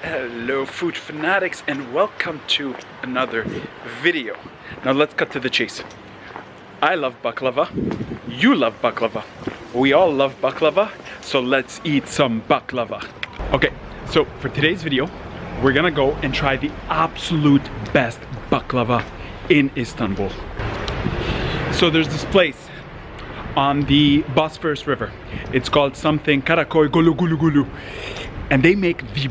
Hello food fanatics and welcome to another video. Now let's cut to the chase. I love baklava, you love baklava, we all love baklava, so let's eat some baklava. Okay, so for today's video, we're gonna go and try the absolute best baklava in Istanbul. So there's this place on the Bosphorus River. It's called something Karaköy Güllüoğlu, and they make the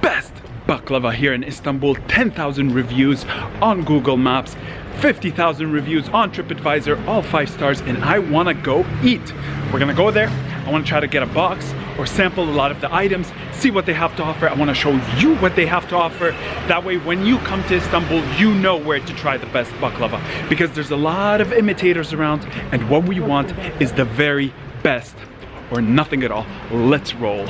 best baklava here in Istanbul. 10,000 reviews on Google Maps, 50,000 reviews on TripAdvisor, all 5 stars, and I want to go eat. We're gonna go there. I want to try to get a box or sample a lot of the items, see what they have to offer. I want to show you what they have to offer. That way when you come to Istanbul, you know where to try the best baklava, because there's a lot of imitators around, and what we want is the very best or nothing at all. Let's roll.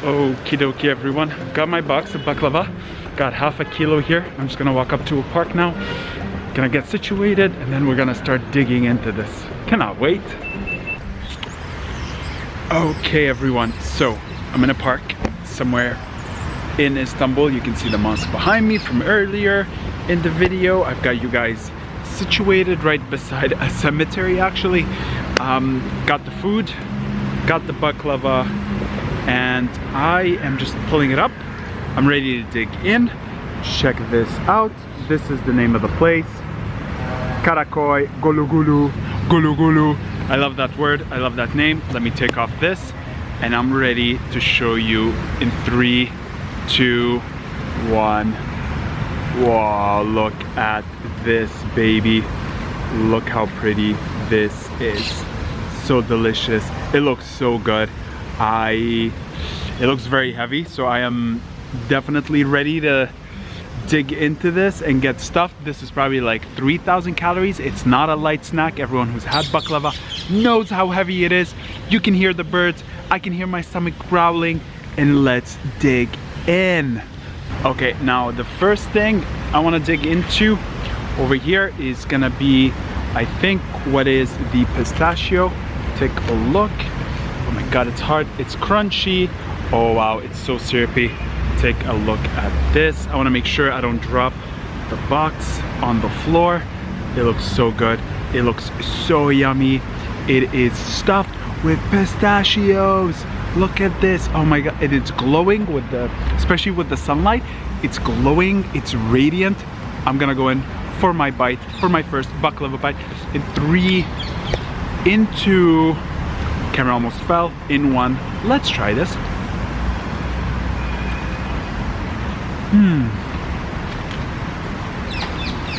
Okie dokie everyone, got my box of baklava, got half a kilo here. I'm just gonna walk up to a park now, gonna get situated, and then we're gonna start digging into this. Cannot wait. Okay everyone, so I'm in a park somewhere in Istanbul. You can see the mosque behind me from earlier in the video. I've got you guys situated right beside a cemetery actually. Got the food, got the baklava, and I am just pulling it up. I'm ready to dig in. Check this out. This is the name of the place. Karaköy Güllüoğlu. I love that word. I love that name. Let me take off this, and I'm ready to show you in 3, 2, 1. Wow, look at this baby. Look how pretty this is. So delicious. It looks so good. It looks very heavy, so I am definitely ready to dig into this and get stuffed. This is probably like 3,000 calories. It's not a light snack. Everyone who's had baklava knows how heavy it is. You can hear the birds, I can hear my stomach growling, and let's dig in. Okay, now the first thing I want to dig into over here is gonna be, I think, what is the pistachio. Take a look. Oh my god, it's hard, it's crunchy. Oh wow, it's so syrupy. Take a look at this. I want to make sure I don't drop the box on the floor. It looks so good. It looks so yummy. It is stuffed with pistachios. Look at this. Oh my god, and it's glowing with the, especially with the sunlight. It's glowing, it's radiant. I'm gonna go in for my bite, for my first baklava bite in 3, in 2, camera almost fell, in 1. Let's try this.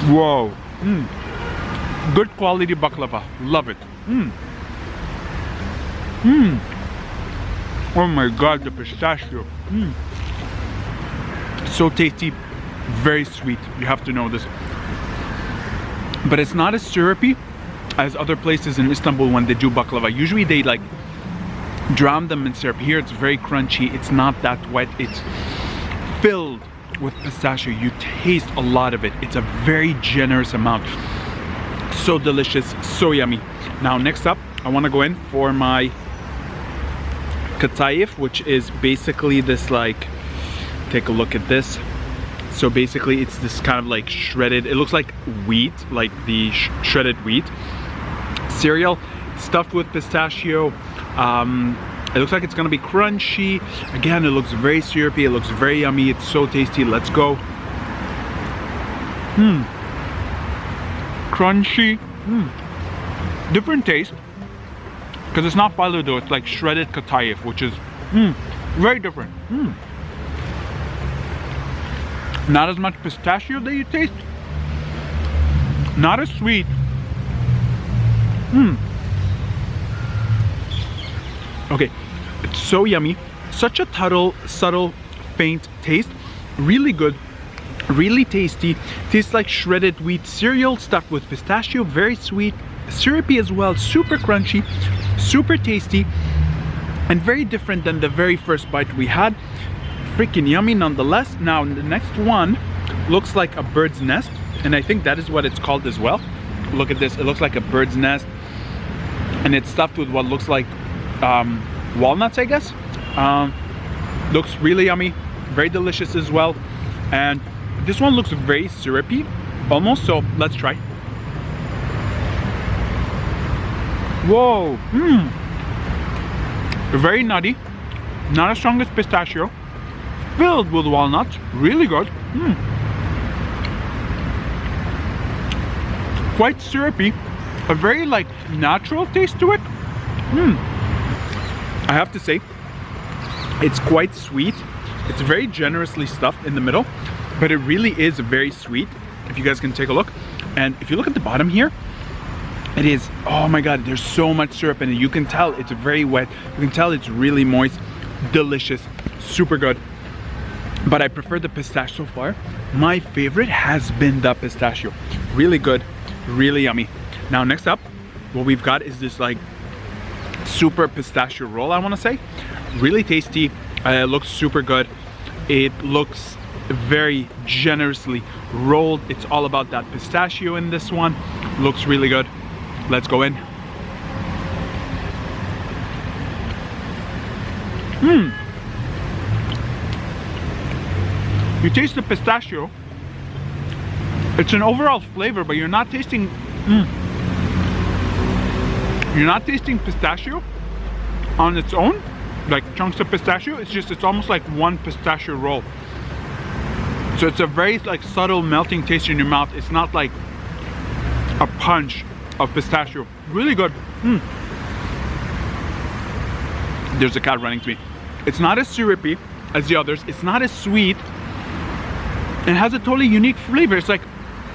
Whoa. Good quality baklava. Love it. Oh my god, the pistachio. So tasty, very sweet. You have to know this. But it's not as syrupy as other places in Istanbul when they do baklava. Usually they like drown them in syrup. Here it's very crunchy. It's not that wet. It's filled with pistachio. You taste a lot of it. It's a very generous amount. So delicious, so yummy. Now next up, I want to go in for my katayif, which is basically this, like, take a look at this. So basically it's this kind of like shredded, it looks like wheat, like the shredded wheat cereal stuffed with pistachio. It looks like it's gonna be crunchy. Again, it looks very syrupy, it looks very yummy, it's so tasty. Let's go. Crunchy. Different taste, because it's not faludo, it's like shredded katayif, which is very different. Not as much pistachio that you taste. Not as sweet. Okay, it's so yummy. Such a subtle, faint taste. Really good, really tasty. Tastes like shredded wheat cereal stuffed with pistachio. Very sweet, syrupy as well. Super crunchy, super tasty, and very different than the very first bite we had. Freaking yummy nonetheless. Now the next one looks like a bird's nest, and I think that is what it's called as well. Look at this, it looks like a bird's nest, and it's stuffed with what looks like walnuts, I guess. Looks really yummy, very delicious as well. And this one looks very syrupy almost, so let's try. Whoa. Very nutty, not as strong as pistachio, filled with walnuts, really good. Quite syrupy, a very like natural taste to it. I have to say, it's quite sweet. It's very generously stuffed in the middle, but it really is very sweet, if you guys can take a look. And if you look at the bottom here, it is, oh my god, there's so much syrup in it. You can tell it's very wet, you can tell it's really moist, delicious, super good. But I prefer the pistachio so far. My favorite has been the pistachio. Really good, really yummy. Now next up, what we've got is this like super pistachio roll, I want to say. Really tasty. It looks super good. It looks very generously rolled. It's all about that pistachio in this one. Looks really good. Let's go in. You taste the pistachio. It's an overall flavor, but you're not tasting you're not tasting pistachio on its own, like chunks of pistachio. It's almost like one pistachio roll. So it's a very like subtle melting taste in your mouth. It's not like a punch of pistachio. Really good. There's a cat running to me. It's not as syrupy as the others. It's not as sweet. It has a totally unique flavor. It's like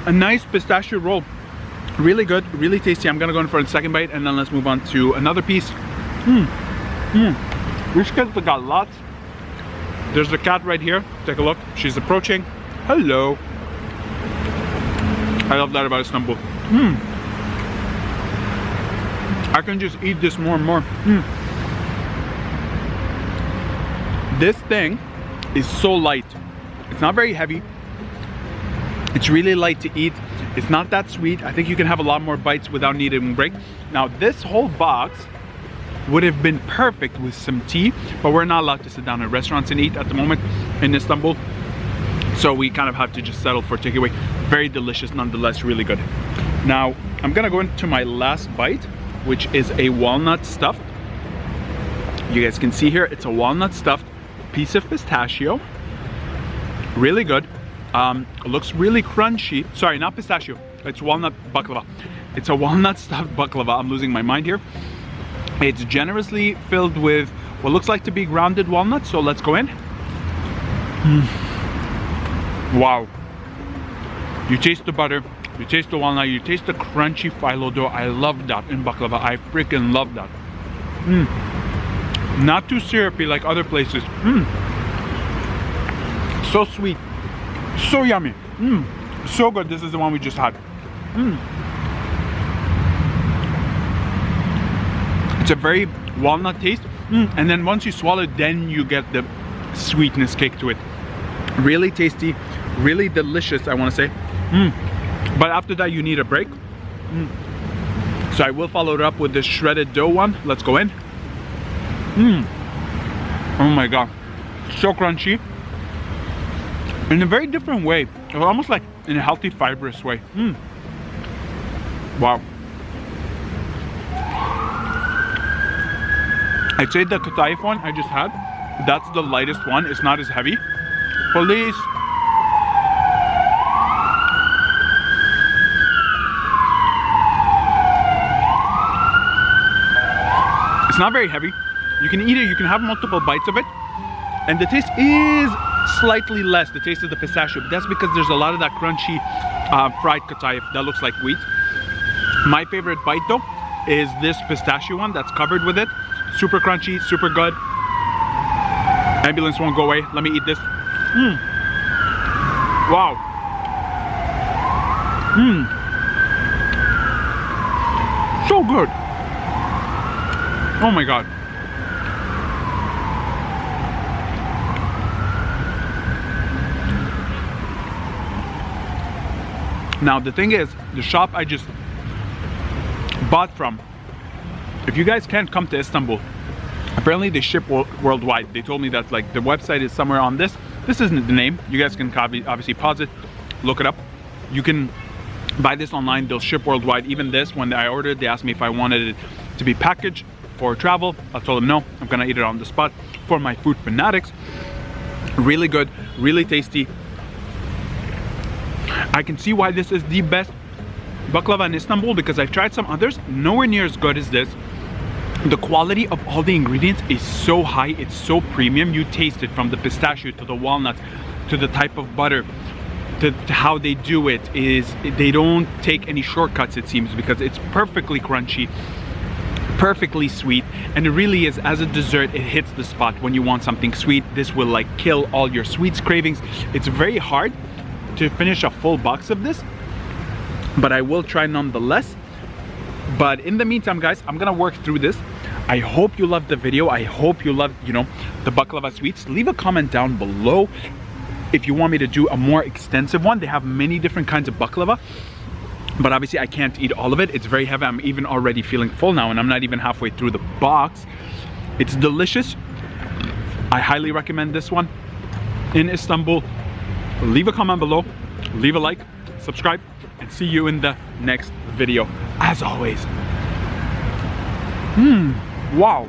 a nice pistachio roll. Really good, really tasty. I'm gonna go in for a second bite, and then let's move on to another piece. Which cat got lots? There's the cat right here. Take a look. She's approaching. Hello. I love that about Istanbul. I can just eat this more and more. This thing is so light. It's not very heavy. It's really light to eat. It's not that sweet. I think you can have a lot more bites without needing a break. Now this whole box would have been perfect with some tea, but we're not allowed to sit down in restaurants and eat at the moment in Istanbul. So we kind of have to just settle for takeaway. Very delicious nonetheless, really good. Now I'm gonna go into my last bite, which is a walnut stuffed. You guys can see here, it's a walnut stuffed piece of pistachio. Really good. It looks really crunchy. Sorry, not pistachio. It's walnut baklava. It's a walnut stuffed baklava. I'm losing my mind here. It's generously filled with what looks like to be grounded walnuts. So let's go in. Wow. You taste the butter. You taste the walnut. You taste the crunchy phyllo dough. I love that in baklava. I freaking love that. Not too syrupy like other places. So sweet. So yummy. So good. This is the one we just had. It's a very walnut taste. And then once you swallow it, then you get the sweetness kick to it. Really tasty, really delicious, I want to say. But after that, you need a break. So I will follow it up with the shredded dough one. Let's go in. Oh my god. So crunchy. In a very different way. Almost like in a healthy, fibrous way. Wow. I'd say the Katlı one I just had, that's the lightest one. It's not as heavy. Police. It's not very heavy. You can eat it, you can have multiple bites of it. And the taste is slightly less, the taste of the pistachio. But that's because there's a lot of that crunchy fried Katlı that looks like wheat. My favorite bite though is this pistachio one that's covered with it. Super crunchy, super good. Ambulance won't go away. Let me eat this. Wow. So good. Oh my god. Now the thing is, the shop I just bought from, if you guys can't come to Istanbul, apparently they ship worldwide. They told me that like the website is somewhere on this. This isn't the name. You guys can obviously pause it, look it up. You can buy this online. They'll ship worldwide. Even this, when I ordered, they asked me if I wanted it to be packaged for travel. I told them no. I'm gonna eat it on the spot for my food fanatics. Really good, really tasty. I can see why this is the best baklava in Istanbul, because I've tried some others, nowhere near as good as this. The quality of all the ingredients is so high, it's so premium. You taste it, from the pistachio to the walnuts to the type of butter to how they do it. They don't take any shortcuts, it seems, because it's perfectly crunchy, perfectly sweet, and it really is, as a dessert, it hits the spot. When you want something sweet, this will like kill all your sweets cravings. It's very hard to finish a full box of this, but I will try nonetheless. But in the meantime, guys, I'm gonna work through this. I hope you loved the video. I hope you loved, you know, the baklava sweets. Leave a comment down below if you want me to do a more extensive one. They have many different kinds of baklava, but obviously I can't eat all of it. It's very heavy. I'm even already feeling full now, and I'm not even halfway through the box. It's delicious. I highly recommend this one in Istanbul. Leave a comment below, leave a like, subscribe, and see you in the next video. As always. Wow.